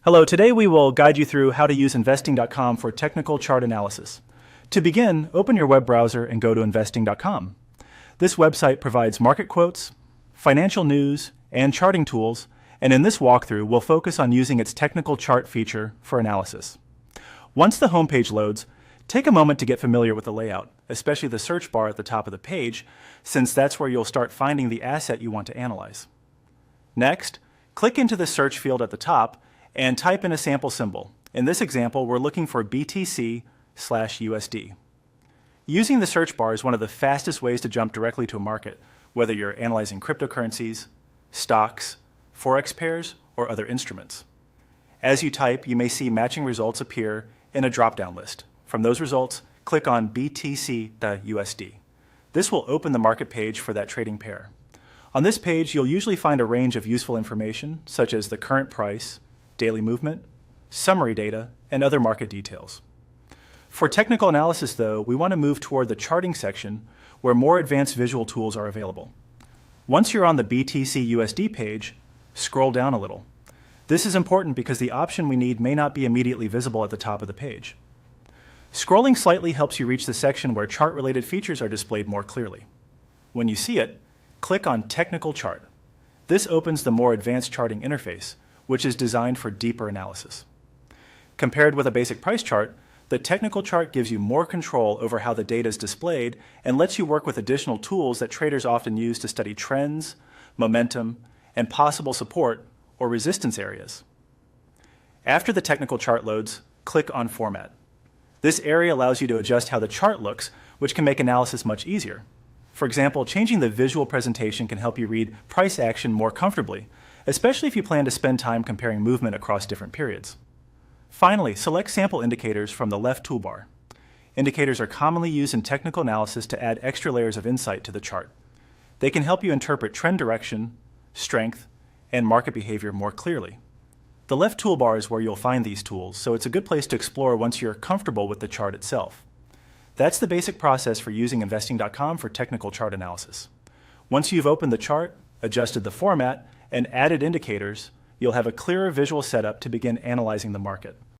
Hello, today we will guide you through how to use investing.com for technical chart analysis. To begin, open your web browser and go to investing.com. This website provides market quotes, financial news, and charting tools, and in this walkthrough, we'll focus on using its technical chart feature for analysis. Once the homepage loads, take a moment to get familiar with the layout, especially the search bar at the top of the page, since that's where you'll start finding the asset you want to analyze. Next, click into the search field at the top and type in a sample symbol. In this example, we're looking for BTC/USD. Using the search bar is one of the fastest ways to jump directly to a market, whether you're analyzing cryptocurrencies, stocks, forex pairs, or other instruments. As you type, you may see matching results appear in a drop-down list. From those results, click on BTC/USD. This will open the market page for that trading pair. On this page, you'll usually find a range of useful information, such as the current price, daily movement, summary data, and other market details. For technical analysis, though, we want to move toward the charting section where more advanced visual tools are available. Once you're on the BTC/USD page, scroll down a little. This is important because the option we need may not be immediately visible at the top of the page. Scrolling slightly helps you reach the section where chart-related features are displayed more clearly. When you see it, click on Technical Chart. This opens the more advanced charting interface, which is designed for deeper analysis. Compared with a basic price chart, the technical chart gives you more control over how the data is displayed and lets you work with additional tools that traders often use to study trends, momentum, and possible support or resistance areas. After the technical chart loads, click on Format. This area allows you to adjust how the chart looks, which can make analysis much easier. For example, changing the visual presentation can help you read price action more comfortably, especially if you plan to spend time comparing movement across different periods. Finally, select sample indicators from the left toolbar. Indicators are commonly used in technical analysis to add extra layers of insight to the chart. They can help you interpret trend direction, strength, and market behavior more clearly. The left toolbar is where you'll find these tools, so it's a good place to explore once you're comfortable with the chart itself. That's the basic process for using investing.com for technical chart analysis. Once you've opened the chart, adjusted the format, and added indicators, you'll have a clearer visual setup to begin analyzing the market.